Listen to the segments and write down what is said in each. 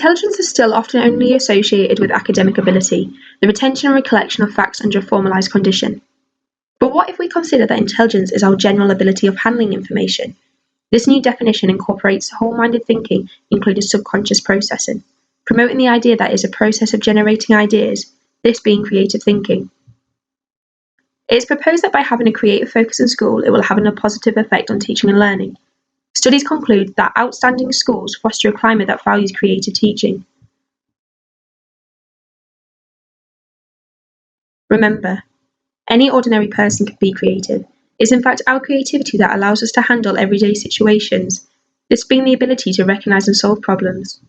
Intelligence is still often only associated with academic ability, the retention and recollection of facts under a formalised condition. But what if we consider that intelligence is our general ability of handling information? This new definition incorporates whole-minded thinking, including subconscious processing, promoting the idea that it is a process of generating ideas, this being creative thinking. It is proposed that by having a creative focus in school, it will have a positive effect on teaching and learning. Studies conclude that outstanding schools foster a climate that values creative teaching. Remember, any ordinary person can be creative. It's in fact our creativity that allows us to handle everyday situations, this being the ability to recognise and solve problems.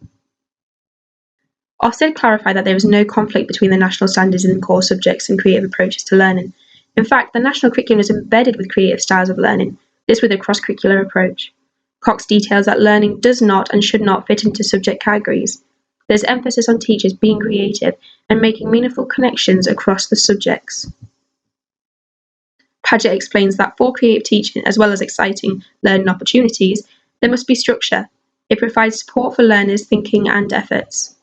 Ofsted clarified that there is no conflict between the national standards in core subjects and creative approaches to learning. In fact, the national curriculum is embedded with creative styles of learning, this with a cross-curricular approach. Cox details that learning does not and should not fit into subject categories. There's emphasis on teachers being creative and making meaningful connections across the subjects. Padgett explains that for creative teaching, as well as exciting learning opportunities, there must be structure. It provides support for learners' thinking and efforts.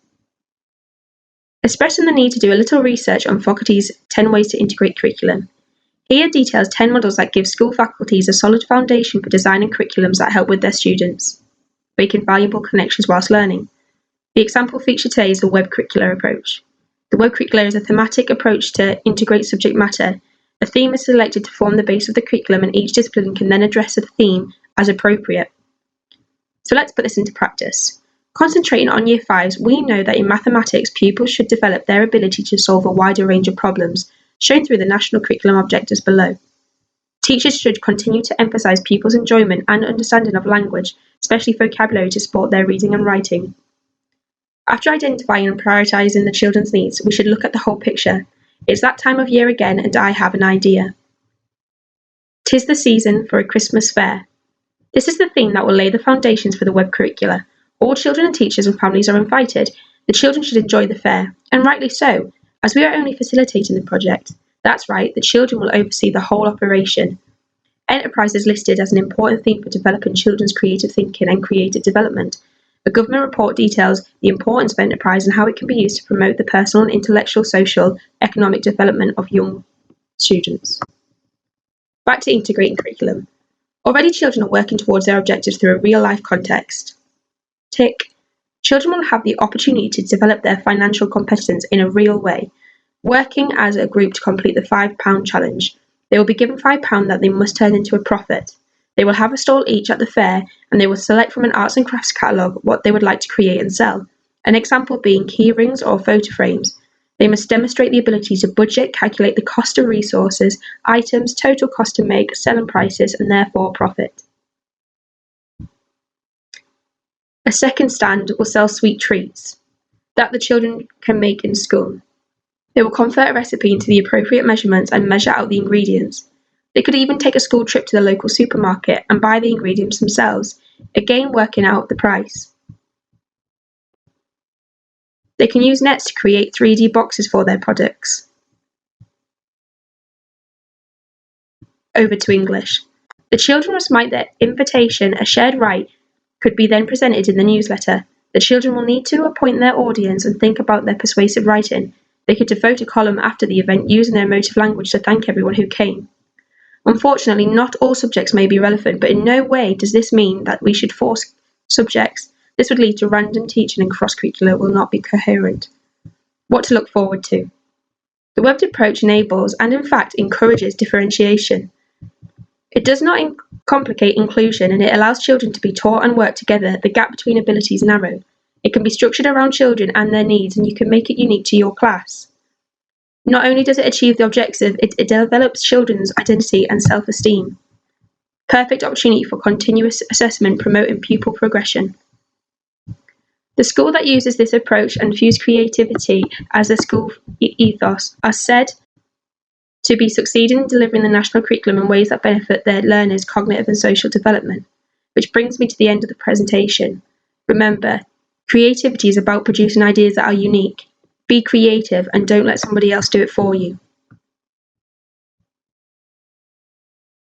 Expressing the need to do a little research on Fogarty's 10 Ways to Integrate Curriculum. Here details 10 models that give school faculties a solid foundation for designing curriculums that help with their students, making valuable connections whilst learning. The example featured today is the web curricular approach. The web curricular is a thematic approach to integrate subject matter. A theme is selected to form the base of the curriculum, and each discipline can then address the theme as appropriate. So let's put this into practice. Concentrating on Year 5s, we know that in mathematics, pupils should develop their ability to solve a wider range of problems, shown through the national curriculum objectives below. Teachers should continue to emphasise pupils' enjoyment and understanding of language, especially vocabulary, to support their reading and writing. After identifying and prioritising the children's needs, we should look at the whole picture. It's that time of year again, and I have an idea. 'Tis the season for a Christmas fair. This is the theme that will lay the foundations for the web curricula. All children and teachers and families are invited. The children should enjoy the fair, and rightly so, as we are only facilitating the project. That's right, the children will oversee the whole operation. Enterprise is listed as an important theme for developing children's creative thinking and creative development. A government report details the importance of enterprise and how it can be used to promote the personal and intellectual, social, economic development of young students. Back to integrating curriculum. Already children are working towards their objectives through a real-life context. Tick. Children will have the opportunity to develop their financial competence in a real way, working as a group to complete the £5 challenge. They will be given £5 that they must turn into a profit. They will have a stall each at the fair, and they will select from an arts and crafts catalogue what they would like to create and sell. An example being key rings or photo frames. They must demonstrate the ability to budget, calculate the cost of resources, items, total cost to make, selling prices, and therefore profit. A second stand will sell sweet treats that the children can make in school. They will convert a recipe into the appropriate measurements and measure out the ingredients. They could even take a school trip to the local supermarket and buy the ingredients themselves, again working out the price. They can use nets to create 3D boxes for their products. Over to English. The children must write their invitation, a shared right, could be then presented in the newsletter. The children will need to appoint their audience and think about their persuasive writing. They could devote a column after the event using their emotive language to thank everyone who came. Unfortunately, not all subjects may be relevant, but in no way does this mean that we should force subjects. This would lead to random teaching, and cross-curricular will not be coherent. What to look forward to. The webbed approach enables and in fact encourages differentiation. It does not complicate inclusion, and it allows children to be taught and work together. The gap between abilities narrow. It can be structured around children and their needs, and you can make it unique to your class. Not only does it achieve the objective, it develops children's identity and self-esteem. Perfect opportunity for continuous assessment, promoting pupil progression. The school that uses this approach and fuse creativity as a school ethos are said to be succeeding in delivering the national curriculum in ways that benefit their learners' cognitive and social development. Which brings me to the end of the presentation. Remember, creativity is about producing ideas that are unique. Be creative and don't let somebody else do it for you.